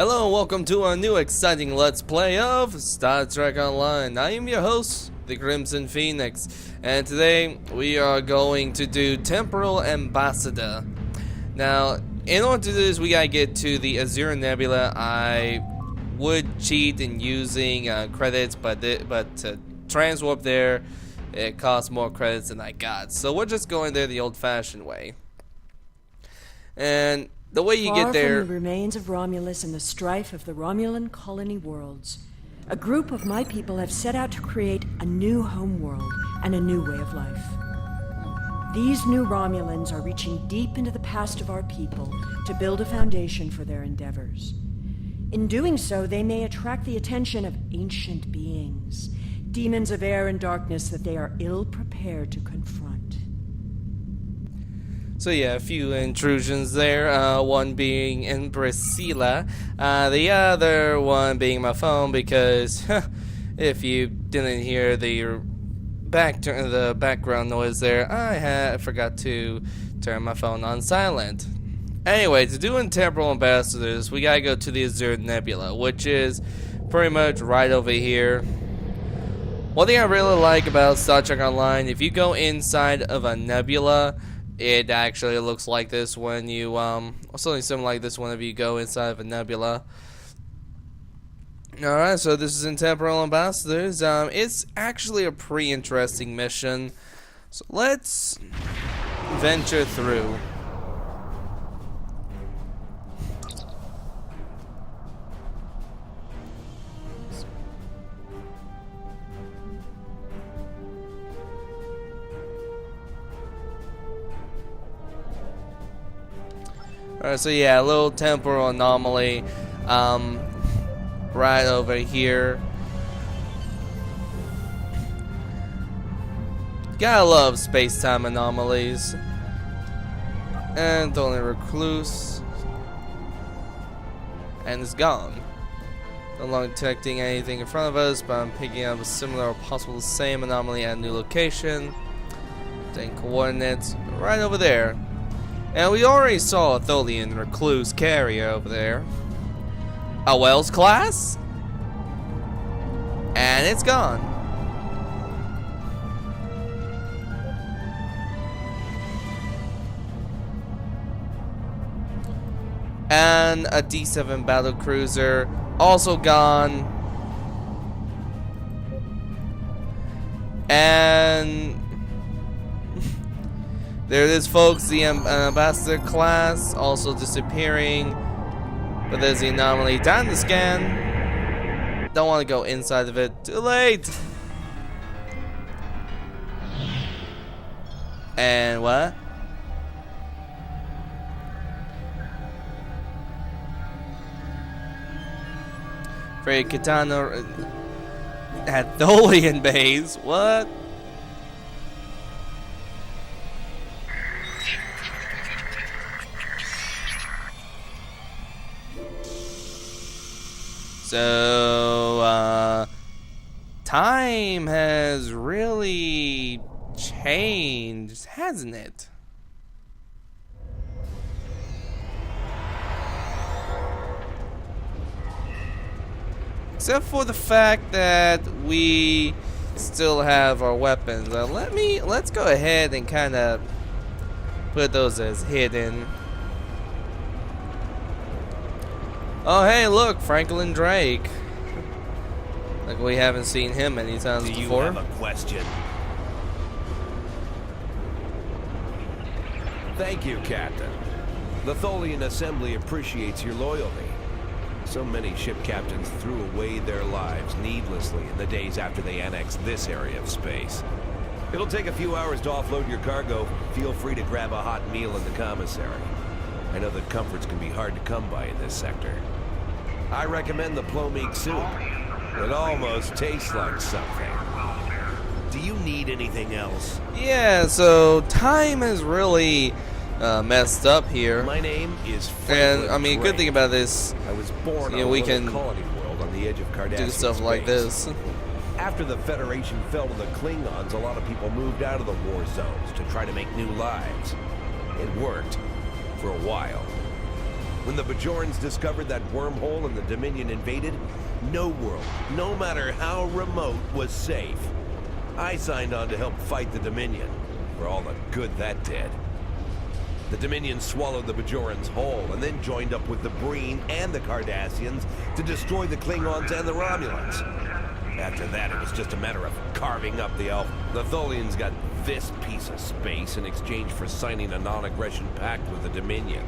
Hello and welcome to a new exciting Let's Play of Star Trek Online. I am your host, the Crimson Phoenix, and today we are going to do Temporal Ambassador. Now, in order to do this, we gotta get to the Azure Nebula. I would cheat in using credits, but to transwarp there, it costs more credits than I got. So we're just going there the old-fashioned way. And the way you get there... Far from the remains of Romulus and the strife of the Romulan colony worlds, a group of my people have set out to create a new homeworld and a new way of life. These new Romulans are reaching deep into the past of our people to build a foundation for their endeavors. In doing so, they may attract the attention of ancient beings, demons of air and darkness that they are ill-prepared to confront. So yeah, a few intrusions there, one being Empress Sela, the other one being my phone because if you didn't hear the background noise there, I forgot to turn my phone on silent. Anyway, to do in Temporal Ambassadors, we gotta go to the Azure Nebula, which is pretty much right over here. One thing I really like about Star Trek Online, if you go inside of a nebula, it actually looks like this when you, something similar like this whenever you go inside of a nebula. Alright, so this is in Temporal Ambassadors. It's actually a pretty interesting mission. So let's venture through. Alright, so yeah, a little temporal anomaly right over here. Gotta love space-time anomalies. And the only recluse. And it's gone. No longer detecting anything in front of us, but I'm picking up a similar or possible same anomaly at a new location. Then coordinates right over there. And we already saw a Tholian recluse carrier over there. A Wells class? And it's gone. And a D7 battle cruiser, also gone. And there it is, folks, the Ambassador class also disappearing. But there's the anomaly. Time to scan. Don't want to go inside of it. Too late. And what? Frey Katana at Tholian base. What? So, time has really changed, hasn't it? Except for the fact that we still have our weapons. Let's go ahead and kind of put those as hidden. Oh, hey, look, Franklin Drake. Like we haven't seen him many times before. Do you have a question? Thank you, Captain. The Tholian Assembly appreciates your loyalty. So many ship captains threw away their lives needlessly in the days after they annexed this area of space. It'll take a few hours to offload your cargo. Feel free to grab a hot meal in the commissary. I know that comforts can be hard to come by in this sector. I recommend the plomeek soup. It almost tastes like something. Do you need anything else? Yeah, so time is really messed up here. My name is Franklin and I mean, Drake. good thing about this, I was born you know, on we a little can colony world on the edge of Cardassian do stuff space. like this. After the Federation fell to the Klingons, a lot of people moved out of the war zones to try to make new lives. It worked for a while. When the Bajorans discovered that wormhole and the Dominion invaded, no world, no matter how remote, was safe. I signed on to help fight the Dominion, for all the good that did. The Dominion swallowed the Bajorans whole, and then joined up with the Breen and the Cardassians to destroy the Klingons and the Romulans. After that, it was just a matter of carving up the Alpha. The Tholians got this piece of space in exchange for signing a non-aggression pact with the Dominion.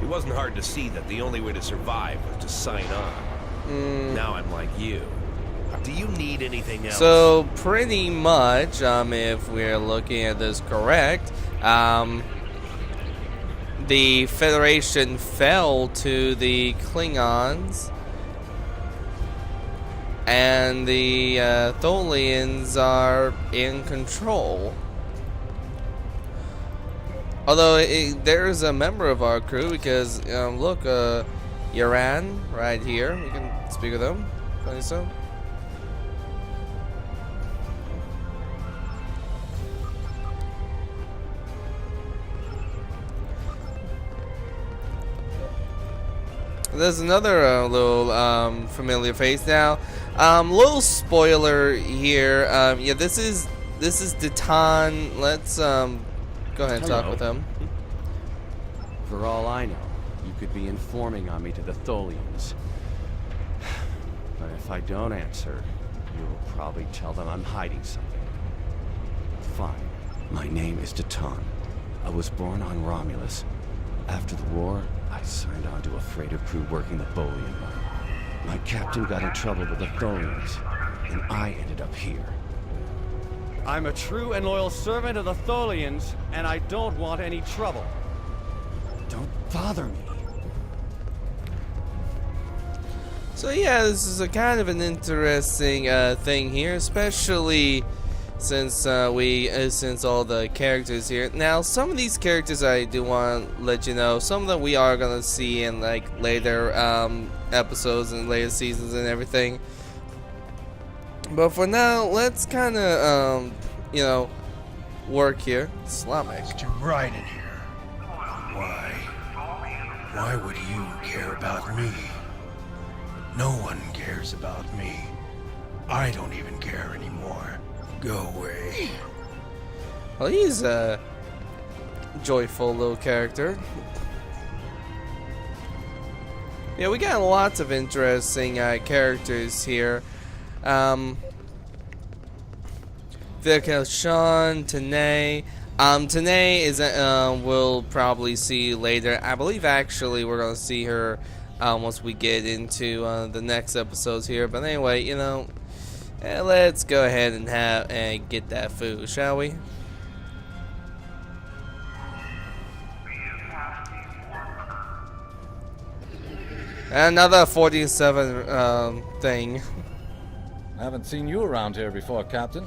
It wasn't hard to see that the only way to survive was to sign on. Now I'm like you. Do you need anything else? So pretty much, if we're looking at this correct, the Federation fell to the Klingons, and the Tholians are in control. Although there's a member of our crew, because look, Iran right here. We can speak with them. Funny so. There's another little familiar face now. Little spoiler here. Yeah, this is Detan. Let's go ahead and talk with him. For all I know, you could be informing on me to the Tholians. But if I don't answer, you'll probably tell them I'm hiding something. Fine. My name is Detan. I was born on Romulus. After the war, I signed on to a freighter crew working the Bolian line. My captain got in trouble with the Tholians, and I ended up here. I'm a true and loyal servant of the Tholians, and I don't want any trouble. Don't bother me. So yeah, this is a kind of an interesting thing here, especially since since all the characters here. Now, some of these characters I do want to let you know, some of them we are gonna see in like later episodes and later seasons and everything. But for now, let's kind of you know, work here. Islamic. Jump right in here. Why would you care about me? No one cares about me. I don't even care anymore. Go away. Well, he's a joyful little character. Yeah, we got lots of interesting characters here. Vilka, Sean, Tanae. Tanae is we'll probably see later. I believe actually we're gonna see her once we get into the next episodes here. But anyway, you know, let's go ahead and get that food, shall we? Another 47 thing. I haven't seen you around here before, Captain.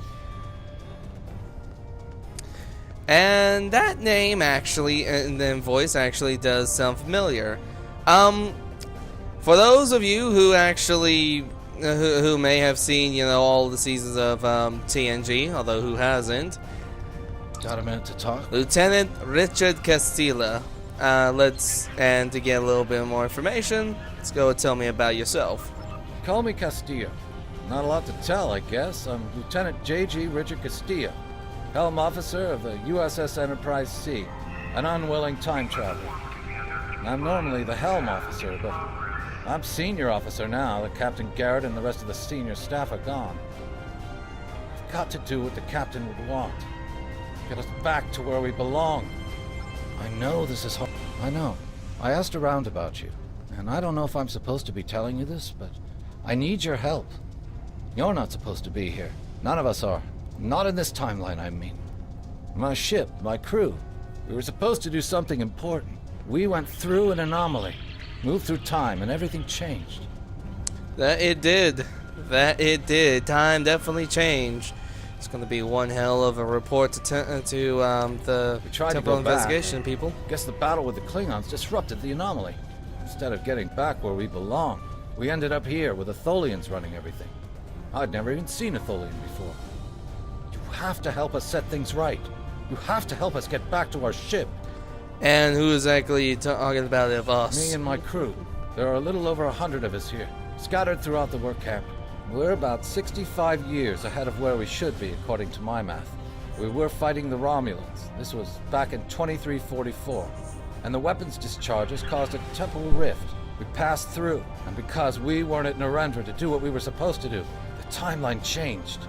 And that name actually, and then voice actually does sound familiar. For those of you who actually, who may have seen, you know, all the seasons of TNG, although who hasn't. Got a minute to talk? Lieutenant Richard Castilla. And to get a little bit more information, let's go and tell me about yourself. Call me Castillo. Not a lot to tell, I guess. I'm Lieutenant J.G. Richard Castillo, Helm Officer of the USS Enterprise C, an unwilling time traveler. I'm normally the Helm Officer, but I'm Senior Officer now that Captain Garrett and the rest of the senior staff are gone. I've got to do what the Captain would want. Get us back to where we belong. I know this is hard. I know. I asked around about you, and I don't know if I'm supposed to be telling you this, but I need your help. You're not supposed to be here. None of us are. Not in this timeline, I mean. My ship, my crew, we were supposed to do something important. We went through an anomaly, moved through time, and everything changed. That it did. Time definitely changed. It's going to be one hell of a report to the Temporal Investigation people. Guess the battle with the Klingons disrupted the anomaly. Instead of getting back where we belong, we ended up here with the Tholians running everything. I'd never even seen a Tholian before. You have to help us set things right. You have to help us get back to our ship. And who exactly you talking about of us? Me and my crew. There are a little over 100 of us here, scattered throughout the work camp. We're about 65 years ahead of where we should be, according to my math. We were fighting the Romulans. This was back in 2344. And the weapons discharges caused a temporal rift. We passed through, and because we weren't at Narendra to do what we were supposed to do, the timeline changed.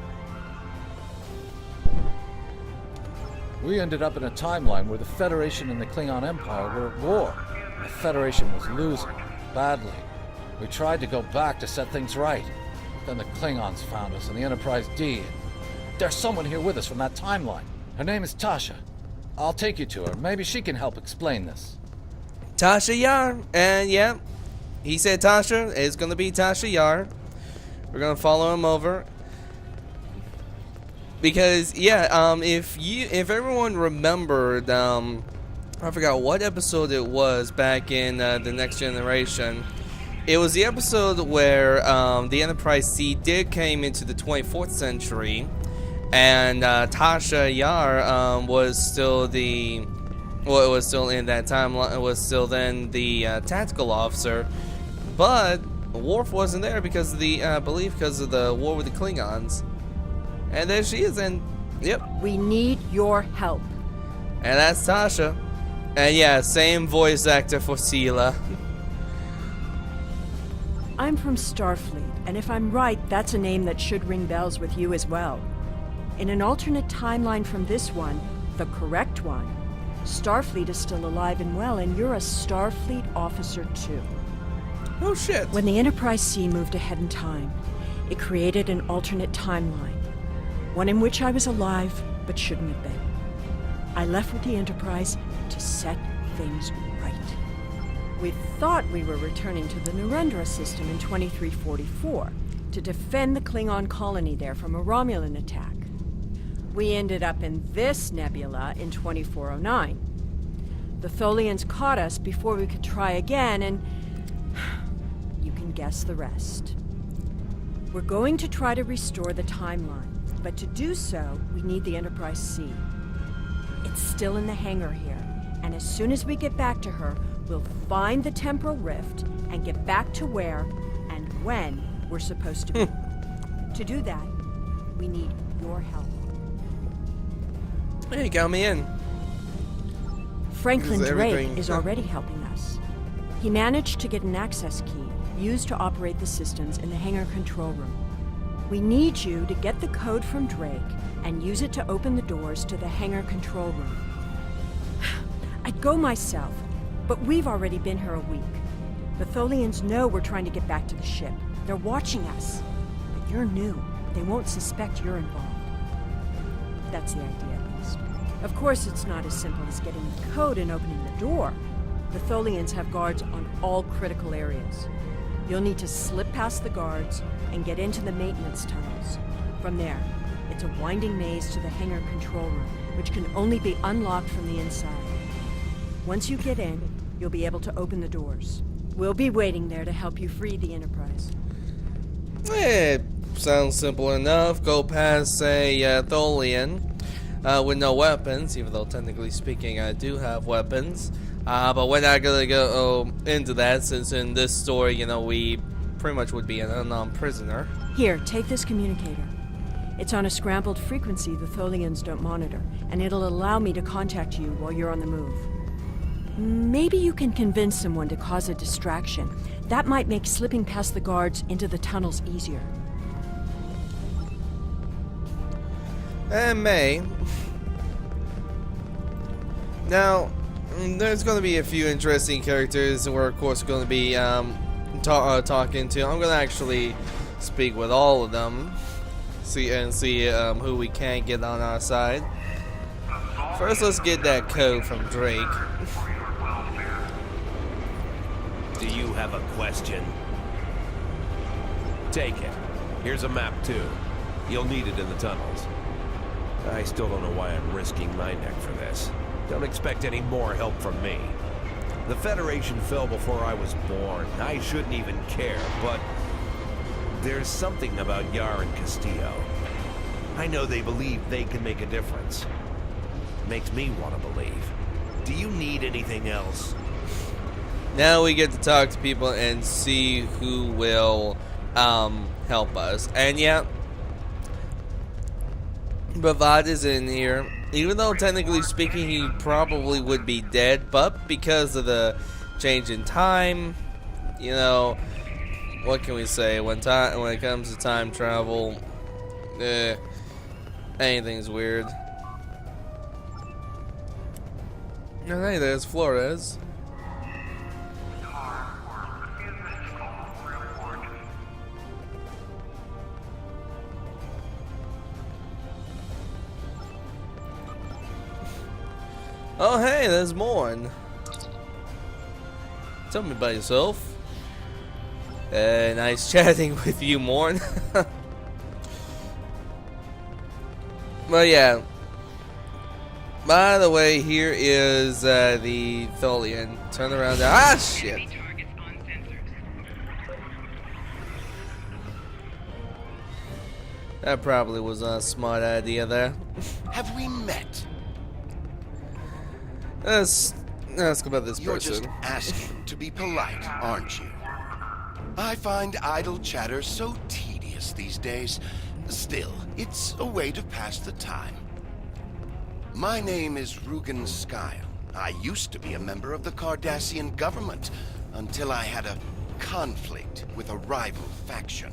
We ended up in a timeline where the Federation and the Klingon Empire were at war. The Federation was losing, badly. We tried to go back to set things right. But then the Klingons found us in the Enterprise D. There's someone here with us from that timeline. Her name is Tasha. I'll take you to her. Maybe she can help explain this. Tasha Yar. And yeah, he said Tasha. It's gonna be Tasha Yar. We're gonna follow him over. Because yeah, if everyone remembered, I forgot what episode it was back in the Next Generation. It was the episode where the Enterprise C did came into the 24th century, and Tasha Yar was still the, well, it was still in that time. It was still then the tactical officer, but Worf wasn't there because of the, I believe, because of the war with the Klingons. And there she is, and yep. We need your help. And that's Tasha. And yeah, same voice actor for Sela. I'm from Starfleet, and if I'm right, that's a name that should ring bells with you as well. In an alternate timeline from this one, the correct one, Starfleet is still alive and well, and you're a Starfleet officer too. Oh shit. When the Enterprise C moved ahead in time, it created an alternate timeline. One in which I was alive, but shouldn't have been. I left with the Enterprise to set things right. We thought we were returning to the Narendra system in 2344 to defend the Klingon colony there from a Romulan attack. We ended up in this nebula in 2409. The Tholians caught us before we could try again, and you can guess the rest. We're going to try to restore the timeline. But to do so, we need the Enterprise C. It's still in the hangar here, and as soon as we get back to her, we'll find the temporal rift and get back to where and when we're supposed to be. To do that, we need your help. Hey, you got me in. Franklin Is Drake everything- is already helping us. He managed to get an access key used to operate the systems in the hangar control room. We need you to get the code from Drake and use it to open the doors to the hangar control room. I'd go myself, but we've already been here a week. The Tholians know we're trying to get back to the ship. They're watching us. But you're new. They won't suspect you're involved. That's the idea, at least. Of course, it's not as simple as getting the code and opening the door. The Tholians have guards on all critical areas. You'll need to slip past the guards and get into the maintenance tunnels. From there, it's a winding maze to the hangar control room, which can only be unlocked from the inside. Once you get in, you'll be able to open the doors. We'll be waiting there to help you free the Enterprise. It sounds simple enough. Go past a Tholian with no weapons, even though technically speaking I do have weapons. But we're not gonna go into that, since in this story, you know, we pretty much would be an unarmed prisoner. Here, take this communicator. It's on a scrambled frequency the Tholians don't monitor, and it'll allow me to contact you while you're on the move. Maybe you can convince someone to cause a distraction. That might make slipping past the guards into the tunnels easier. And May. Now, there's going to be a few interesting characters we're of course going to be talking to. I'm going to actually speak with all of them, see who we can get on our side. First, let's get that code from Drake. Do you have a question? Take it. Here's a map too. You'll need it in the tunnels. I still don't know why I'm risking my neck for this. Don't expect any more help from me. The Federation fell before I was born. I shouldn't even care, but there's something about Yar and Castillo. I know they believe they can make a difference. Makes me want to believe. Do you need anything else? Now we get to talk to people and see who will help us. And yeah, Bavad is in here. Even though technically speaking he probably would be dead, but because of the change in time, you know, what can we say? When it comes to time travel, anything's weird. Oh, hey, there's Flores. Oh, hey, there's Morn. Tell me about yourself. Nice chatting with you, Morn. But yeah. By the way, here is the Tholian. Turn around. Ah, shit. That probably was a smart idea there. Have we met? Let's ask about this You're person. just asking to be polite, aren't you? I find idle chatter so tedious these days. Still, it's a way to pass the time. My name is Rugen Skyle. I used to be a member of the Cardassian government until I had a conflict with a rival faction.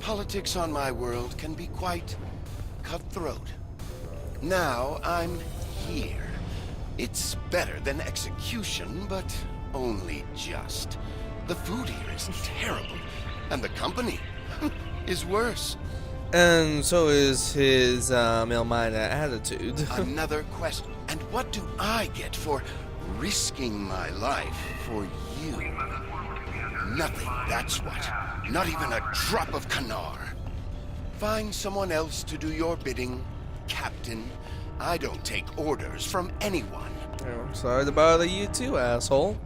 Politics on my world can be quite cutthroat. Now I'm here. It's better than execution, but only just. The food here is terrible, and the company is worse. And so is his male-minded attitude. Another question. And what do I get for risking my life for you? Nothing, that's what. Not even a drop of Kanar. Find someone else to do your bidding, Captain. I don't take orders from anyone. Oh, sorry to bother you too, asshole.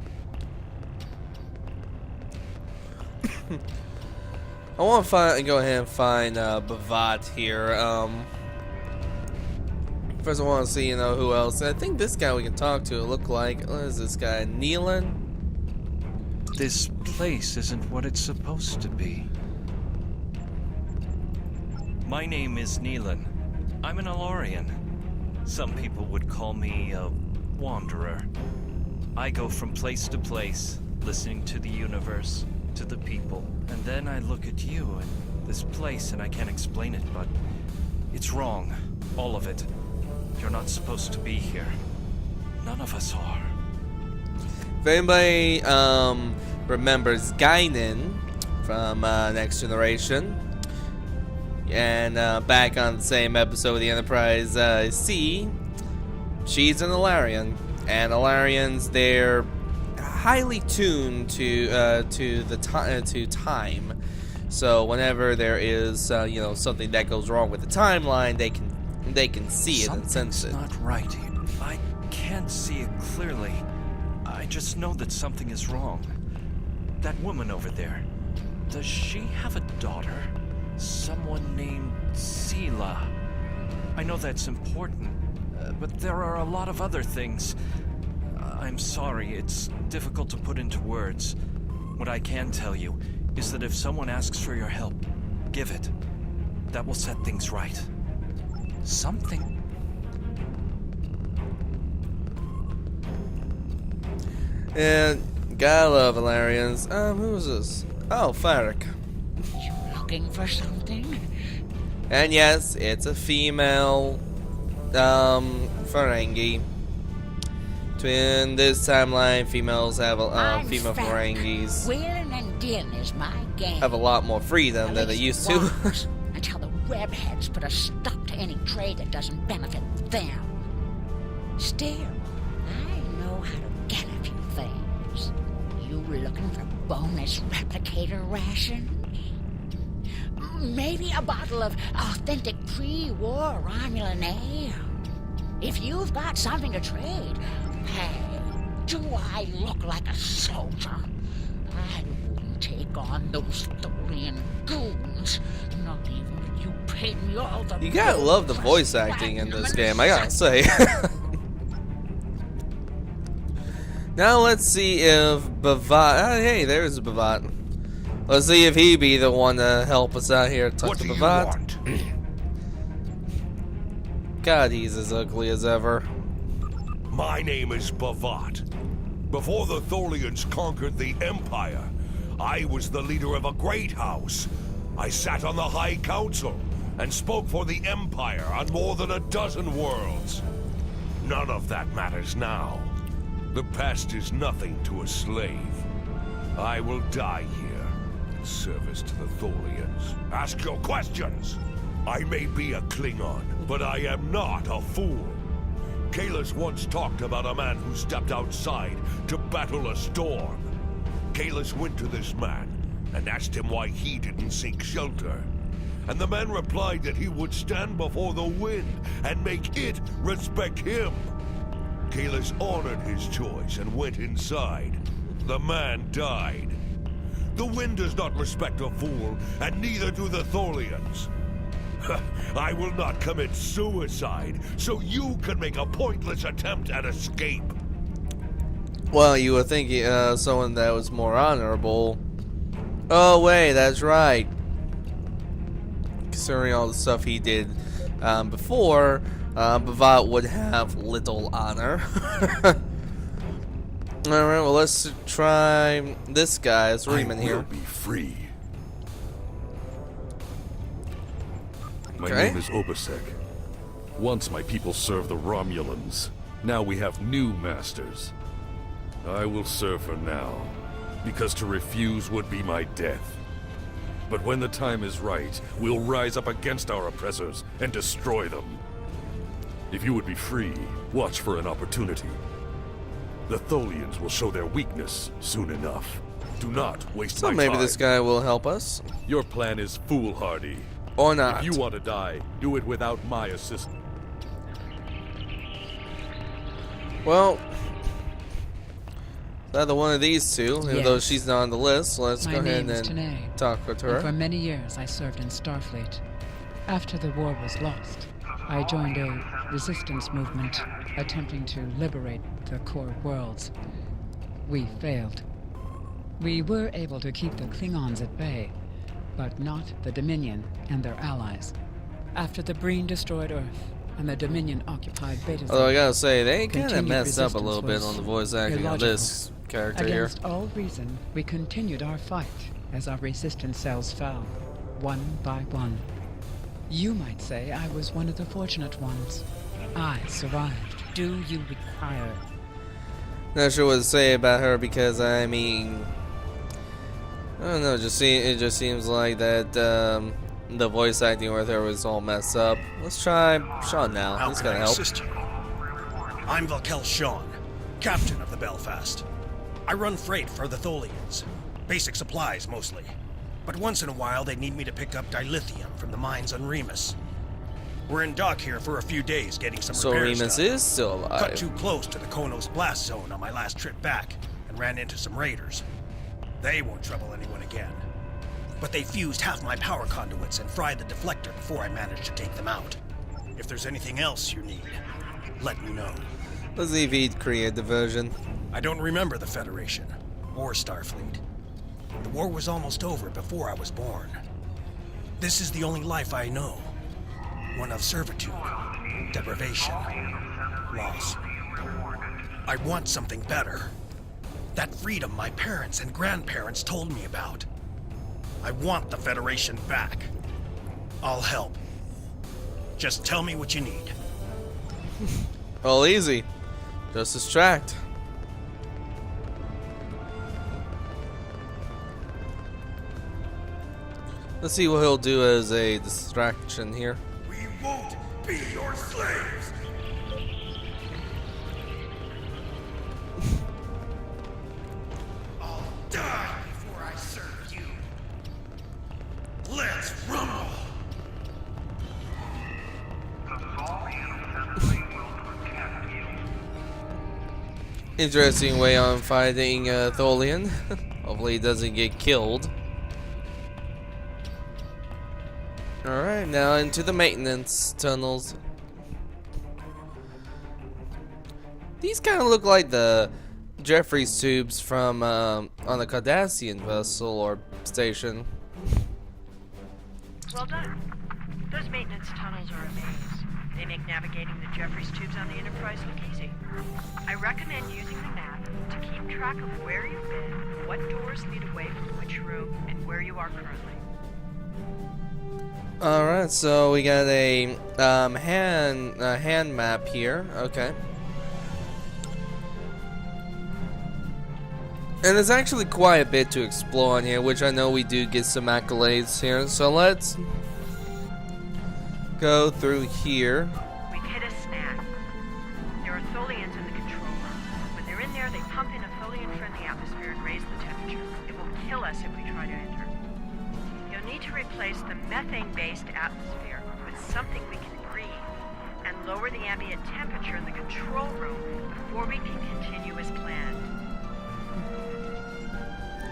I want to go ahead and find Bavad here. First I want to see, you know, who else. I think this guy we can talk to, it looked like. What is this guy? Neelan? This place isn't what it's supposed to be. My name is Neelan. I'm an Alorian. Some people would call me a wanderer. I go from place to place, listening to the universe, to the people. And then I look at you and this place and I can't explain it, but it's wrong. All of it. You're not supposed to be here. None of us are. If anybody remembers Guinan from Next Generation, and back on the same episode of the Enterprise C, she's an Alarian, and Alarians, they're highly tuned to time. So whenever there is you know, something that goes wrong with the timeline, they can see it and sense it. Something's not right here. I can't see it clearly. I just know that something is wrong. That woman over there, does she have a daughter? Someone named Sela. I know that's important, but there are a lot of other things. I'm sorry, it's difficult to put into words. What I can tell you is that if someone asks for your help, give it. That will set things right. Something. And gotta love Alarians. Who's this? Oh, Farrak. You looking for something? And yes, it's a female Ferengi. In this timeline, females have female Ferengis Wheeling and dealing is my game. have a lot more freedom than they used to. Until the webheads put a stop to any trade that doesn't benefit them. Still, I know how to get a few things. You looking for bonus replicator rations? Maybe a bottle of authentic pre-war Romulan ale? If you've got something to trade, hey, do I look like a soldier? I wouldn't take on those Tholian goons, not even if you paid me all the You gotta love the voice acting in this game, I gotta say. Now let's see if Bavat. Hey, there's Bavat. Let's see if he be the one to help us out here. Talk What to do you Bavat. want? God, he's as ugly as ever. My name is Bavat. Before the Tholians conquered the Empire, I was the leader of a great house. I sat on the High Council and spoke for the Empire on more than a dozen worlds. None of that matters now. The past is nothing to a slave. I will die here in service to the Tholians. Ask your questions. I may be a Klingon, but I am not a fool. Kalis once talked about a man who stepped outside to battle a storm. Kalis went to this man and asked him why he didn't seek shelter. And the man replied that he would stand before the wind and make it respect him. Kalis honored his choice and went inside. The man died. The wind does not respect a fool, and neither do the Tholians. I will not commit suicide, so you can make a pointless attempt at escape. Well, you would think someone that was more honorable. Oh wait, that's right. Considering all the stuff he did before, Bavat would have little honor. Alright, well let's try this guy. It's Riemann here. I will be free. My Okay. name is Obasek. Once my people served the Romulans. Now we have new masters. I will serve for now, because to refuse would be my death. But when the time is right, we'll rise up against our oppressors and destroy them. If you would be free, watch for an opportunity. The Tholians will show their weakness soon enough. Do not waste So my maybe time. this guy will help us. Your plan is foolhardy. Or not. If you want to die, do it without my assistance. Well, it's either one of these two, even though she's not on the list. Let's My go ahead name is and Tanae, talk with and for her. many years I served in Starfleet. After the war was lost, I joined a resistance movement attempting to liberate the core worlds. We failed. We were able to keep the Klingons at bay, but not the Dominion and their allies. After the Breen destroyed Earth and the Dominion occupied Beta Although I gotta say, they kind of Continued messed up a resistance little bit was on the voice acting on illogical. this character here. Against all reason, we continued our fight as our resistance cells fell, one by one. You might say I was one of the fortunate ones. I survived. Do you require? Not sure what to say about her because I mean, I don't know. It just seems like that the voice acting with her was all messed up. Let's try Sean now. How He's can gonna I help. assist you? I'm Valkel Shawn, captain of the Belfast. I run freight for the Tholians. Basic supplies, mostly. But once in a while, they need me to pick up dilithium from the mines on Remus. We're in dock here for a few days getting some So repairs Remus done. is still Cut alive. too close to the Konos blast zone on my last trip back and ran into some raiders. They won't trouble anyone again. But they fused half my power conduits and fried the deflector before I managed to take them out. If there's anything else you need, let me know. Let's see if he'd create diversion. I don't remember the Federation or Starfleet. The war was almost over before I was born. This is the only life I know. One of servitude, deprivation, loss. I want something better. That freedom my parents and grandparents told me about. I want the Federation back. I'll help. Just tell me what you need. All easy. Just distract. Let's see what he'll do as a distraction here. We won't be your slaves! I'll die before I serve you. Let's rumble! Interesting way on fighting Tholian. Hopefully he doesn't get killed. Alright, now into the maintenance tunnels. These kind of look like the Jeffrey's tubes from on the Cardassian vessel or station. Well done. Those maintenance tunnels are a maze. They make navigating the Jeffries tubes on the Enterprise look easy. I recommend using the map to keep track of where you've been, what doors lead away from which room, and where you are currently. Alright, so we got a hand map here. Okay. And there's actually quite a bit to explore on here, which I know we do get some accolades here. So let's go through here. We've hit a snag. There are Tholians in the control room. When they're in there, they pump in a Tholian-friendly atmosphere and raise the temperature. It will kill us if we try to enter. You'll need to replace the methane-based atmosphere with something we can breathe and lower the ambient temperature in the control room before we can continue as planned.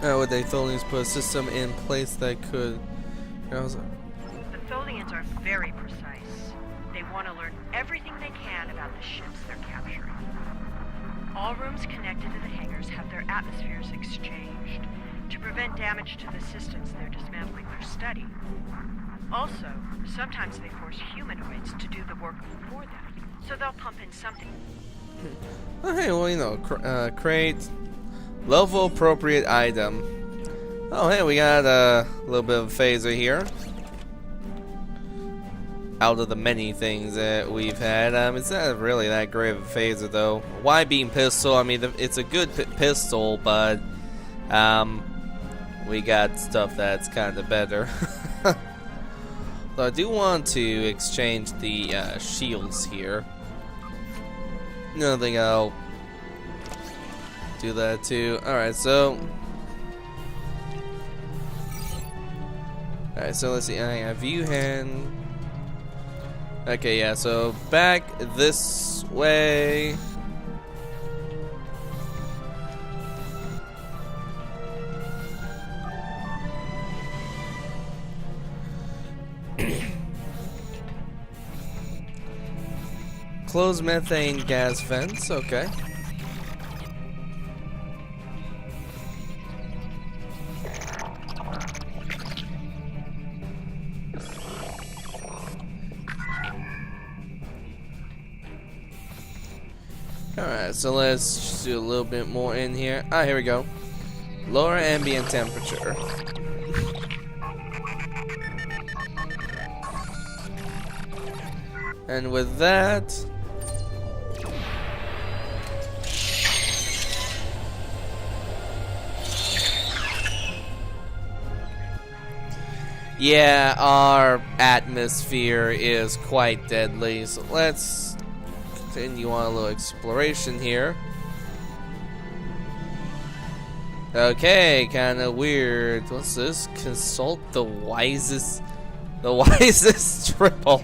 Would they Tholians put a system in place that could... The Tholians are very precise. They want to learn everything they can about the ships they're capturing. All rooms connected to the hangars have their atmospheres exchanged to prevent damage to the systems they're dismantling for study. Also, sometimes they force humanoids to do the work for them, so they'll pump in something. Oh, hey, well, you know, create level appropriate item. Oh, hey, we got a little bit of a phaser here. Out of the many things that we've had, it's not really that great of a phaser though. Y-beam pistol, I mean, it's a good pistol, but we got stuff that's kind of better. So I do want to exchange the shields here. No, I think I'll do that too. Alright, so let's see. I have view hand. Okay, yeah, so back this way. Close methane gas vents, okay. Alright, so let's just do a little bit more in here. Ah, here we go. Lower ambient temperature. And with that... yeah, our atmosphere is quite deadly, so let's continue on a little exploration here. Okay, kind of weird. What's this? Consult the wisest triple.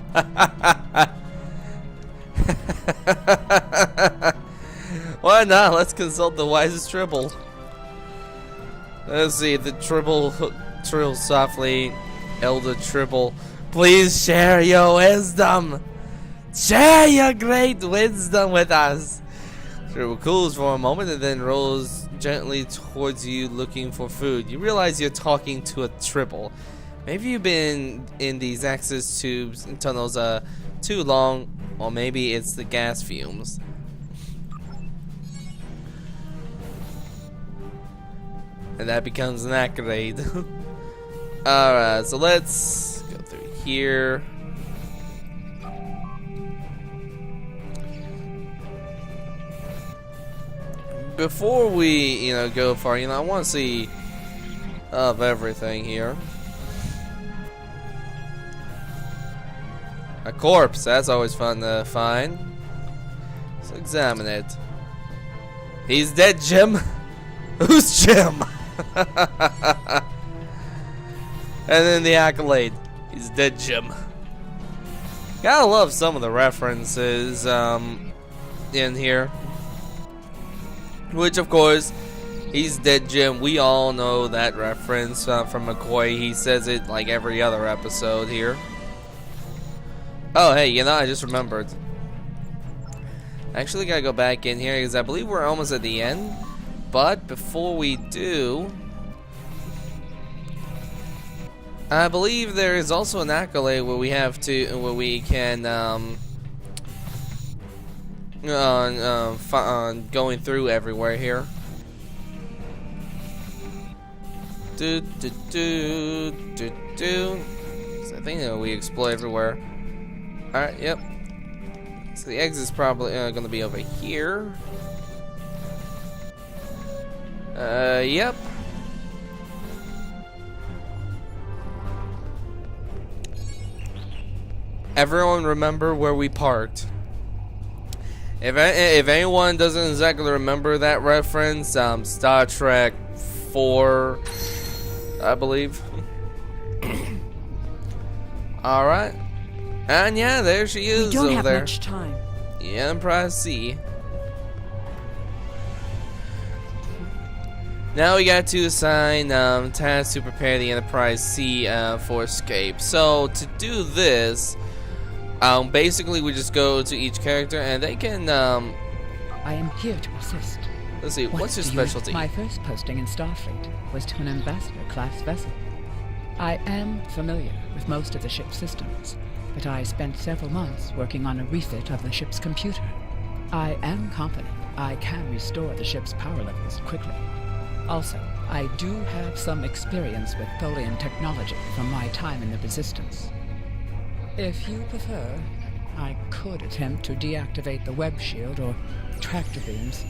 Why not? Let's consult the wisest triple. Let's see, the triple trills softly. Elder Tribble, please share your wisdom. Share your great wisdom with us. Tribble cools for a moment and then rolls gently towards you looking for food. You realize you're talking to a Tribble. Maybe you've been in these access tubes and tunnels too long, or maybe it's the gas fumes. And that becomes an accolade. Alright, so let's go through here. Before we, go far, I want to see of everything here. A corpse, that's always fun to find. Let's examine it. He's dead, Jim. Who's Jim? And then the accolade. He's dead, Jim. Gotta love some of the references in here. Which, of course, he's dead, Jim. We all know that reference from McCoy. He says it like every other episode here. Oh, hey, I just remembered. I actually gotta go back in here because I believe we're almost at the end. But before we do, I believe there is also an accolade where we can going through everywhere here. So I think that we explore everywhere. Alright, yep. So the exit's probably gonna be over here. Yep. Everyone remember where we parked. If anyone doesn't exactly remember that reference, Star Trek 4, I believe. Alright. And yeah, there she is We don't over have there. much time. The Enterprise C. Now we got to assign tasks to prepare the Enterprise C for escape. So to do this, basically we just go to each character and they can I am here to assist. let's see, What what's your do you- specialty? My first posting in Starfleet was to an ambassador-class vessel. I am familiar with most of the ship's systems, but I spent several months working on a refit of the ship's computer. I am confident I can restore the ship's power levels quickly. Also, I do have some experience with Tholian technology from my time in the Resistance. If you prefer, I could attempt to deactivate the web shield or tractor beams.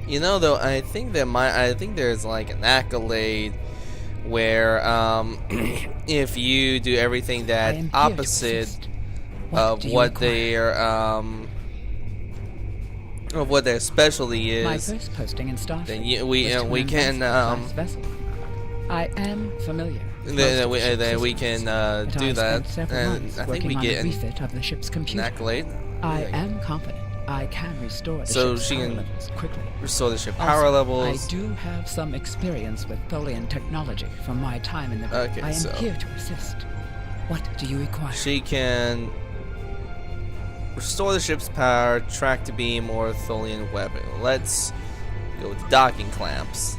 You know, though, I think there's like an accolade where if you do everything I that am here to opposite assist. of do you what require? their specialty My is, first posting in Starfleet then was we to an can ambassador-class vessel. I am familiar. with most then of we the ship's then we systems, can but do I that, spent several and months I think working we on get a an refit of the ship's computer. accolade. I am confident I can restore the So ship's she power can levels quickly. Restore the ship power Also, levels. I do have some experience with Tholian technology from my time in the. Okay, I am so- here to assist. What do you require? She can restore the ship's power, track to beam, or Tholian weapon. Let's go with docking clamps.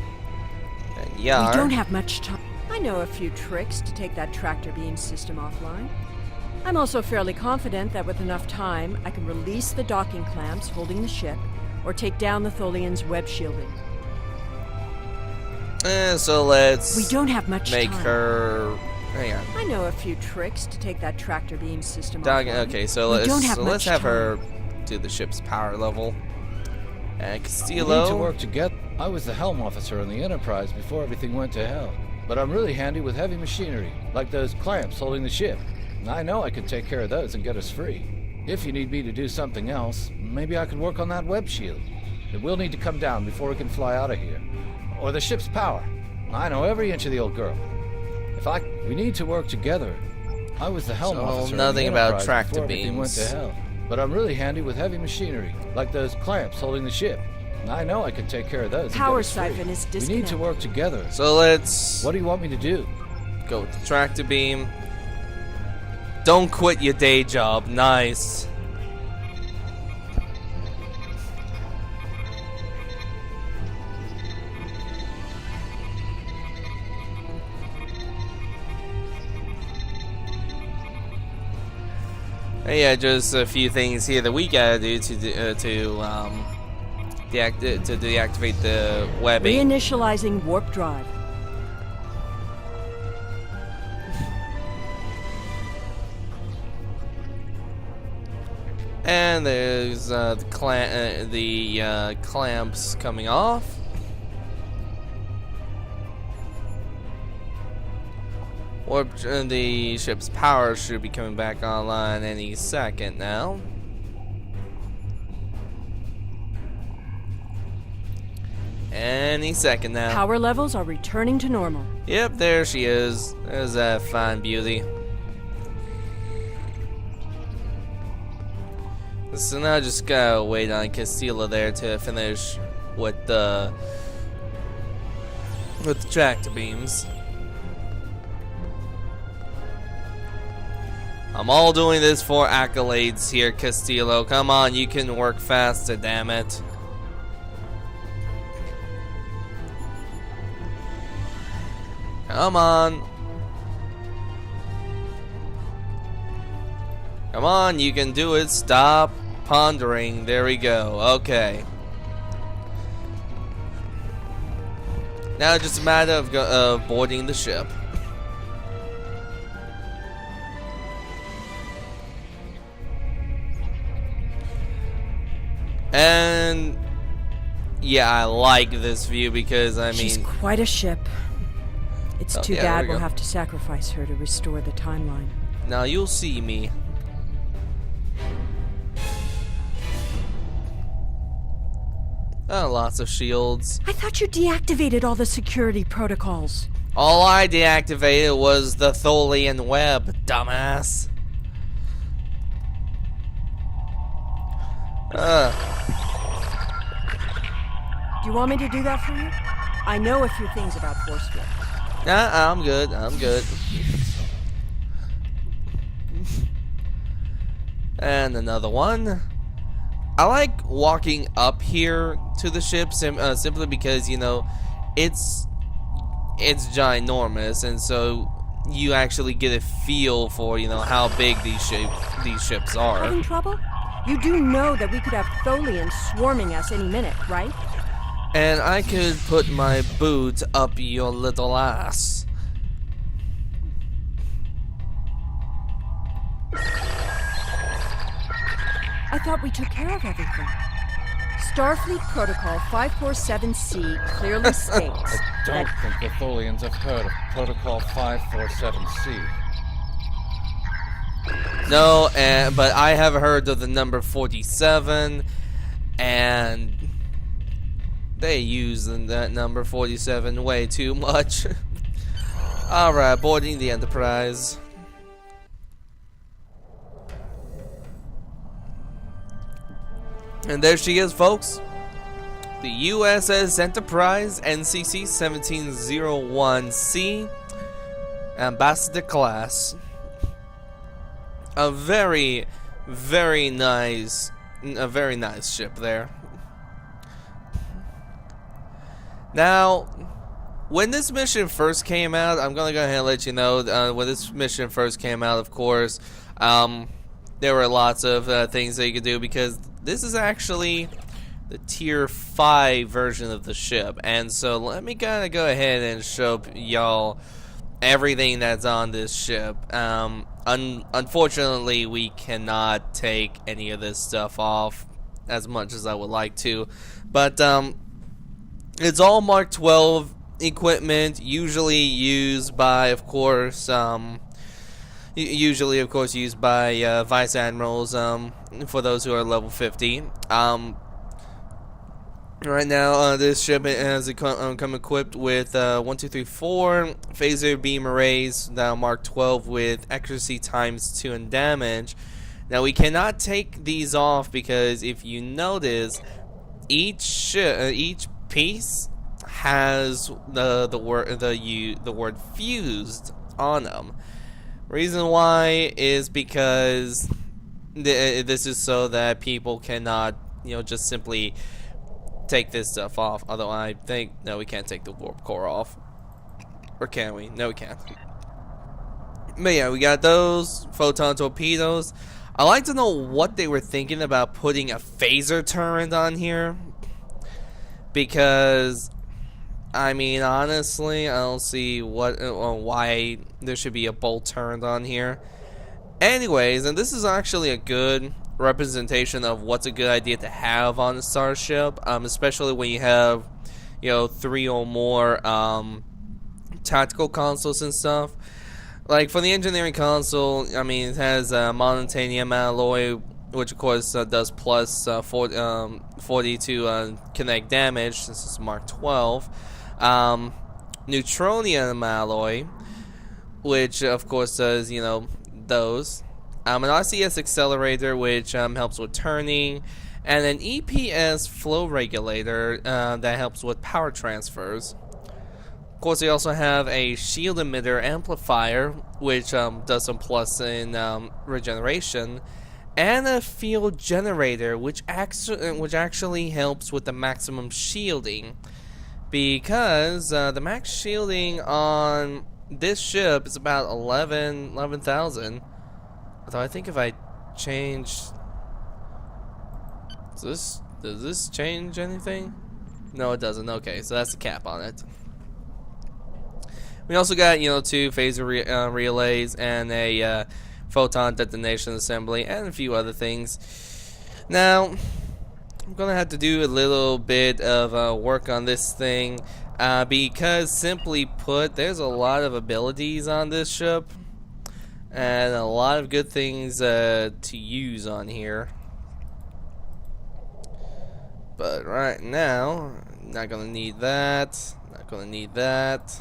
And yeah, We don't have much time. I know a few tricks to take that tractor beam system offline. I'm also fairly confident that with enough time, I can release the docking clamps holding the ship, or take down the Tholian's web shielding. so let's We don't have much make time. her. Hang on. I know a few tricks to take that tractor beam system Docking. offline. Okay, so We let's don't have let's much have time. her do the ship's power level. And We need to Castillo. work together. I was the helm officer on the Enterprise before everything went to hell. But I'm really handy with heavy machinery, like those clamps holding the ship. And I know I can take care of those and get us free. If you need me to do something else, maybe I could work on that web shield. It will need to come down before we can fly out of here. Or the ship's power. I know every inch of the old girl. We need to work together. I was the helm So, officer on nothing the about Enterprise tractor before everything went to beams. hell. But I'm really handy with heavy machinery, like those clamps holding the ship. And I know I can take care of those. and get Power us free. siphon is We need to disconnected. work together. So let's What do you want me to do? go with the tractor beam. Don't quit your day job. Nice. Yeah, just a few things here that we gotta do to deactivate the webbing. Reinitializing warp drive. And there's the clamps coming off. The ship's power should be coming back online any second now. Any second now. Power levels are returning to normal. Yep, there she is. There's that fine beauty. So now just gotta wait on Castillo there to finish with the tractor beams. I'm all doing this for accolades here, Castillo. Come on, you can work faster, damn it. Come on. Come on, you can do it. Stop pondering. There we go. Okay. Now it's just a matter of boarding the ship. And yeah, I like this view because I mean, she's quite a ship. It's too yeah, bad we we'll go. have to sacrifice her to restore the timeline. Now you'll see me. Oh, lots of shields. I thought you deactivated all the security protocols. All I deactivated was the Tholian web, dumbass. Do you want me to do that for you? I know a few things about force field. Nah, I'm good. I'm good. And another one. I like walking up here to the ship simply because, you know, it's ginormous, and so you actually get a feel for, you know, how big these ships are. Having trouble? You do know that we could have Tholians swarming us any minute, right? And I could put my boot up your little ass. I thought we took care of everything. Starfleet Protocol 547C clearly states I don't think the Tholians have heard of Protocol 547C. No, but I have heard of the number 47, and they use that number 47 way too much. Alright, boarding the Enterprise. And there she is, folks. The USS Enterprise NCC 1701C Ambassador class. A very nice ship there. Now, when this mission first came out, I'm gonna go ahead and let you know, when this mission first came out, of course, there were lots of things that you could do, because this is actually the Tier 5 version of the ship. And so let me kind of go ahead and show y'all everything that's on this ship. Unfortunately, we cannot take any of this stuff off as much as I would like to. But it's all Mark 12 equipment, usually used by, of course, used by vice admirals, for those who are level 50. Right now, this ship has come equipped with 1, 2, 3, 4 phaser beam arrays, now Mark 12 with accuracy ×2 and damage. Now we cannot take these off because if you notice, each piece has the word fused on them. Reason why is because this is so that people cannot, you know, just simply take this stuff off. Although I think, no, we can't take the warp core off. Or can we? No, we can't. But yeah, we got those photon torpedoes. I like to know what they were thinking about putting a phaser turret on here, because I mean, honestly, I don't see why there should be a bolt turret on here. Anyways, and this is actually a good representation of what's a good idea to have on a starship, especially when you have, you know, 3 or more tactical consoles and stuff. Like for the engineering console, I mean, it has monotanium alloy, which of course does plus 40 to kinetic damage. This is Mark 12. Neutronium alloy, which of course does, you know, those. An RCS accelerator, which helps with turning, and an EPS flow regulator that helps with power transfers. Of course, they also have a shield emitter amplifier, which does some plus in regeneration, and a field generator, which actually helps with the maximum shielding. because the max shielding on this ship is about 11,000. Although I think if I change, does this change anything? No, it doesn't. Okay, so that's the cap on it. We also got, you know, 2 phaser relays and a photon detonation assembly and a few other things. Now, I'm gonna have to do a little bit of work on this thing because, simply put, there's a lot of abilities on this ship and a lot of good things to use on here. But right now, not gonna need that. Not gonna need that.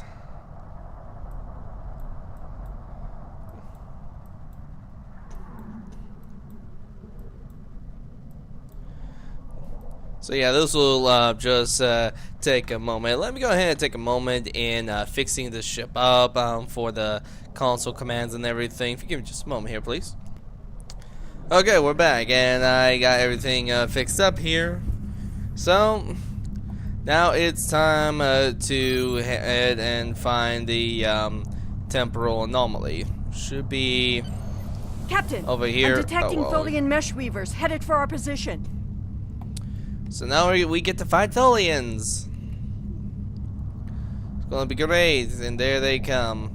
So yeah, this will just take a moment. Let me go ahead and take a moment in fixing this ship up for the console commands and everything. If you give me just a moment here, please. Okay, we're back, and I got everything fixed up here. So now it's time to head and find the temporal anomaly. Should be Captain, over here. I'm detecting Oh, well. Tholian mesh weavers headed for our position. So now we get to fight Tholians. It's gonna be great, and there they come.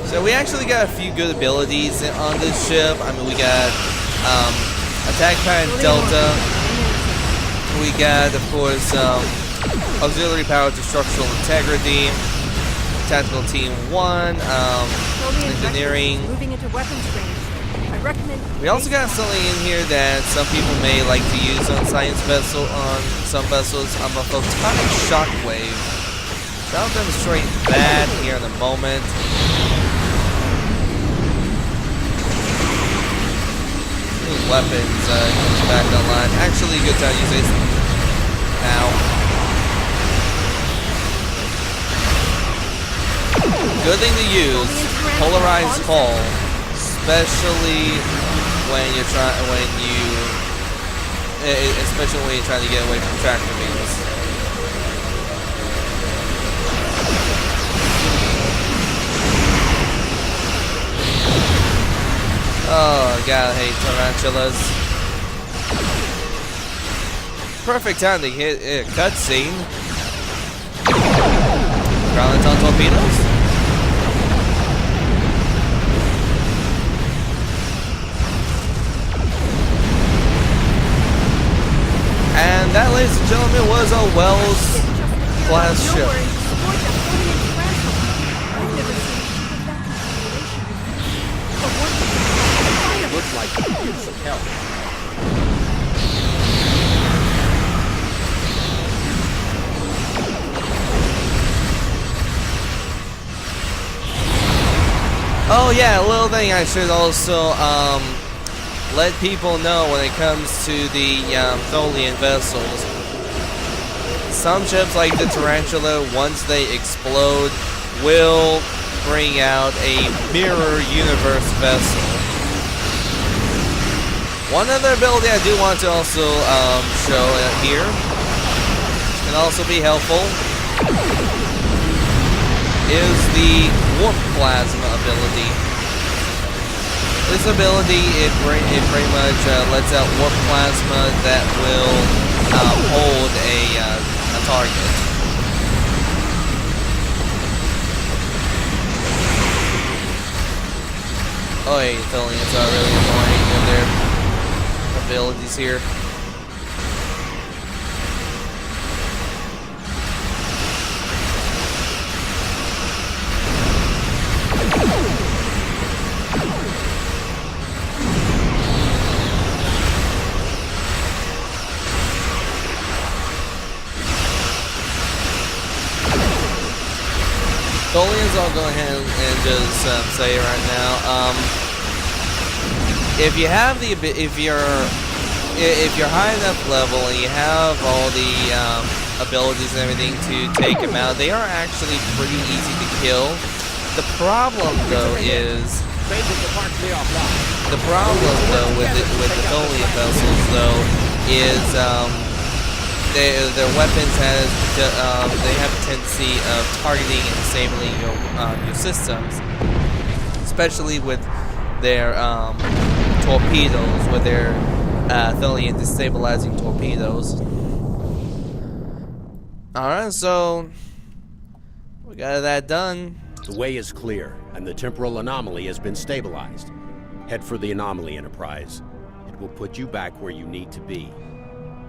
So we actually got a few good abilities on this ship. I mean, we got attack power and delta. We got, of course, auxiliary power to structural integrity. Tactical team 1, engineering. Moving into weapons range. I recommend. We also got something in here that some people may like to use on some vessels. A photonic shockwave. So I'll demonstrate that here in a moment. Weapons comes back online. Actually, good time to use this now. Good thing to use, polarized hull, especially when you're trying to get away from tractor beams. Oh, gotta hate tarantulas. Perfect time to hit a cutscene. Ground on torpedoes. And that, ladies and gentlemen, was a Wells class ship. Looks like you need some help. Oh yeah, a little thing I should also let people know when it comes to the Tholian vessels. Some ships like the Tarantula, once they explode, will bring out a mirror universe vessel. One other ability I do want to also show here, can also be helpful, is the warp plasma ability. This ability, it pretty much lets out warp plasma that will hold a target. Oh, hey, Tholians are really annoying with their abilities here. Tholians, I'll go ahead and just say right now. If you have the if you're high enough level and you have all the abilities and everything to take them out, they are actually pretty easy to kill. The problem though is Phases are partially offline. The problem though with the Tholian vessels though is their weapons they have a tendency of targeting and disabling your systems, especially with their torpedoes, with their Tholian destabilizing torpedoes. Alright, so we got that done. The way is clear, and the temporal anomaly has been stabilized. Head for the anomaly, Enterprise. It will put you back where you need to be.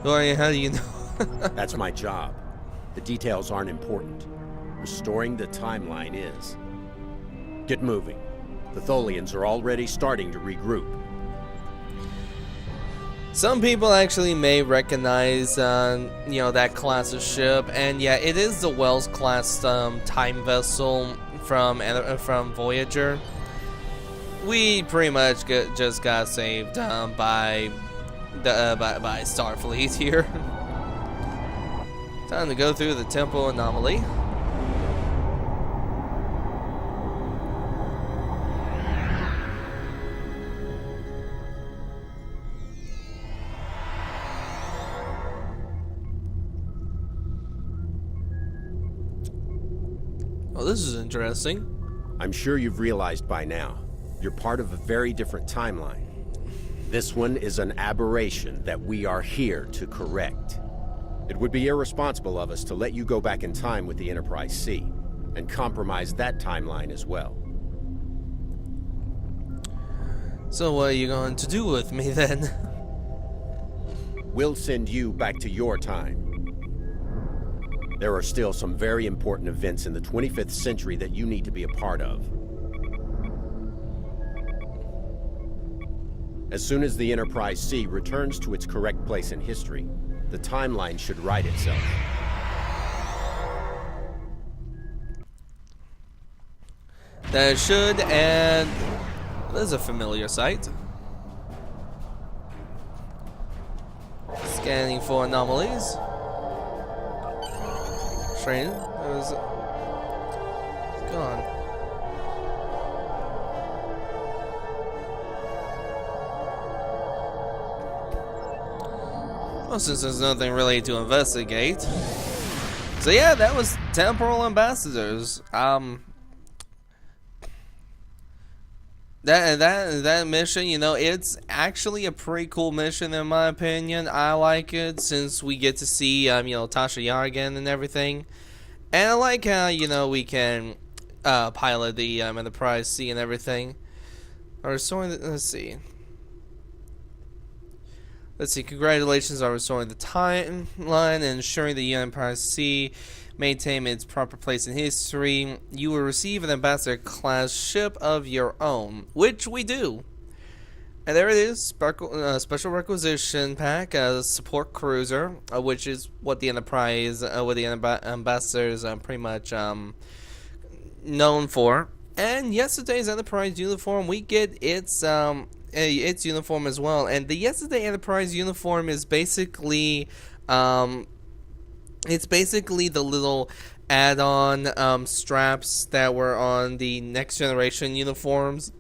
How do you know? That's my job. The details aren't important. Restoring the timeline is. Get moving. The Tholians are already starting to regroup. Some people actually may recognize, that class of ship, and yeah, it is the Wells class time vessel from Voyager. We pretty much just got saved by Starfleet here. Time to go through the temporal anomaly. Oh, this is interesting. I'm sure you've realized by now, you're part of a very different timeline. This one is an aberration that we are here to correct. It would be irresponsible of us to let you go back in time with the Enterprise C, and compromise that timeline as well. So what are you going to do with me then? We'll send you back to your time. There are still some very important events in the 25th century that you need to be a part of. As soon as the Enterprise C returns to its correct place in history, the timeline should right itself. That it should, and this is a familiar sight. Scanning for anomalies. Train. It's gone. Well, since there's nothing really to investigate. So yeah, that was Temporal Ambassadors. That mission, it's actually a pretty cool mission in my opinion. I like it since we get to see, Tasha Yar again and everything. And I like how, we can pilot the Enterprise C and everything. Let's see. Congratulations on restoring the timeline and ensuring the Enterprise C maintain its proper place in history. You will receive an Ambassador class ship of your own, which we do. And there it is, special requisition pack, support cruiser, which is what the Enterprise, what the Ambassadors pretty much known for. And yesterday's Enterprise uniform, we get its uniform as well. And the yesterday Enterprise uniform is basically it's basically the little add-on straps that were on the Next Generation uniforms.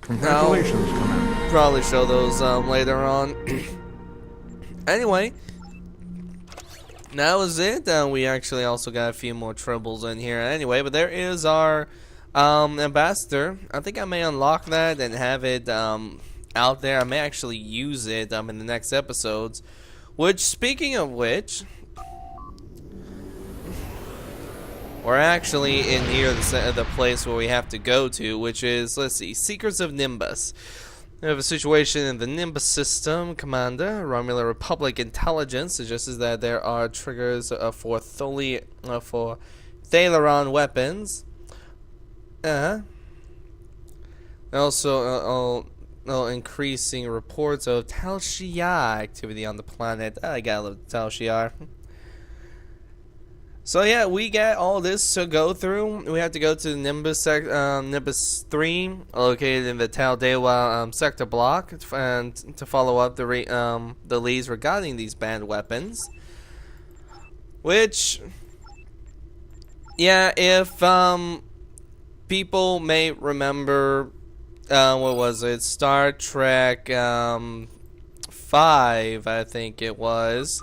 Congratulations, Commander. Probably show those later on. Anyway, that was it. We actually also got a few more troubles in here. Anyway, but there is our Ambassador. I think I may unlock that and have it out there. I may actually use it in the next episodes. Which, speaking of which, we're actually in here, the place where we have to go to, which is, let's see, Seekers of Nimbus. We have a situation in the Nimbus system. Commander, Romulan Republic intelligence suggests that there are triggers for Thalaron weapons. Also, increasing reports of Tal Shiar activity on the planet. I gotta love Tal Shiar. So yeah, we got all this to go through. We have to go to the Nimbus Nimbus 3, located in the Tal Dewa sector block, and to follow up the leads regarding these banned weapons. Which, yeah, if people may remember what was it? Star Trek 5, I think it was.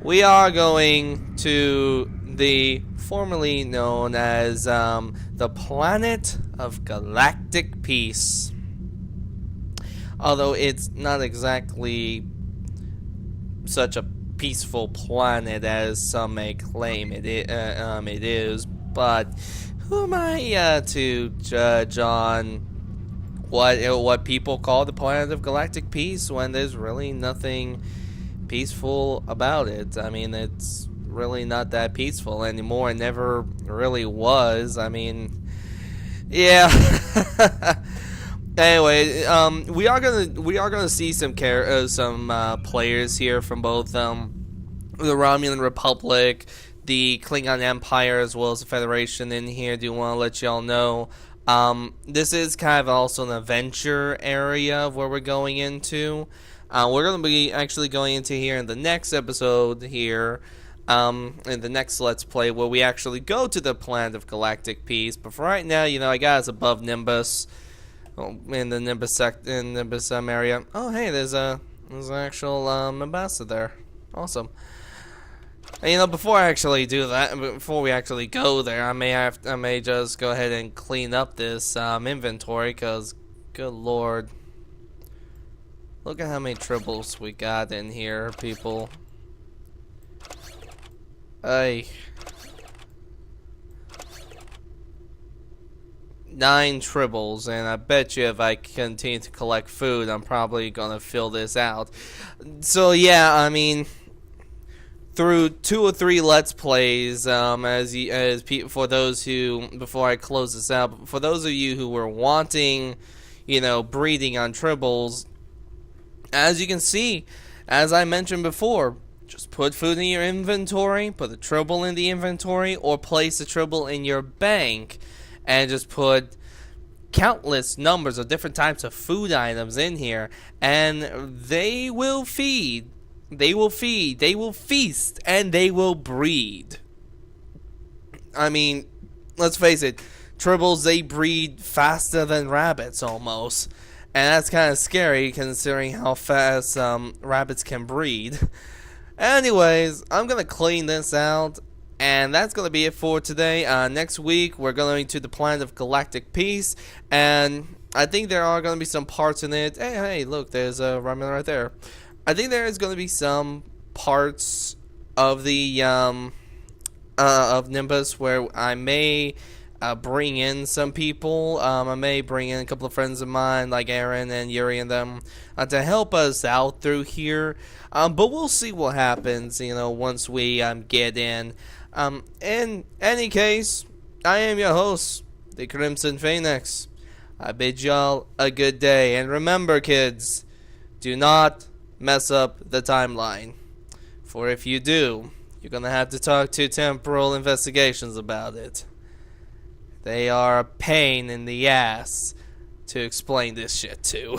We are going to the formerly known as the planet of galactic peace. Although it's not exactly such a peaceful planet as some may claim it is, but who am I to judge on what people call the planet of galactic peace when there's really nothing peaceful about it? I mean, it's really not that peaceful anymore. It never really was. I mean, yeah. Anyway, we are gonna see some players here from both the Romulan Republic, the Klingon Empire, as well as the Federation in here. Do want to let y'all know this is kind of also an adventure area of where we're going into. We're going to be actually going into here in the next episode here, in the next Let's Play, where we actually go to the planet of galactic peace. But for right now, you know, I got us above Nimbus, in the Nimbus area. Oh, hey, there's an actual ambassador there. Awesome. And, you know, before I actually do that, before we actually go there, I may just go ahead and clean up this inventory, because, good lord. Look at how many tribbles we got in here, people. Hey. 9 tribbles, and I bet you if I continue to collect food, I'm probably gonna fill this out. So yeah, I mean, through 2 or 3 Let's Plays, for those who, before I close this out, for those of you who were wanting, you know, breeding on tribbles, as you can see, as I mentioned before, just put food in your inventory, put a tribble in the inventory, or place a tribble in your bank, and just put countless numbers of different types of food items in here, and they will feed, they will feast, and they will breed. I mean, let's face it, tribbles, they breed faster than rabbits almost. And that's kind of scary considering how fast rabbits can breed. Anyways, I'm going to clean this out. And that's going to be it for today. Next week, we're going to the planet of galactic peace. And I think there are going to be some parts in it. Hey, look, there's a Romulan right there. I think there is going to be some parts of the of Nimbus where I may bring in some people. I may bring in a couple of friends of mine, like Aaron and Yuri and them, to help us out through here. But we'll see what happens, you know, once we get in. In any case, I am your host, the Crimson Phoenix. I bid y'all a good day. And remember, kids, do not mess up the timeline. For if you do, you're gonna have to talk to Temporal Investigations about it. They are a pain in the ass to explain this shit to.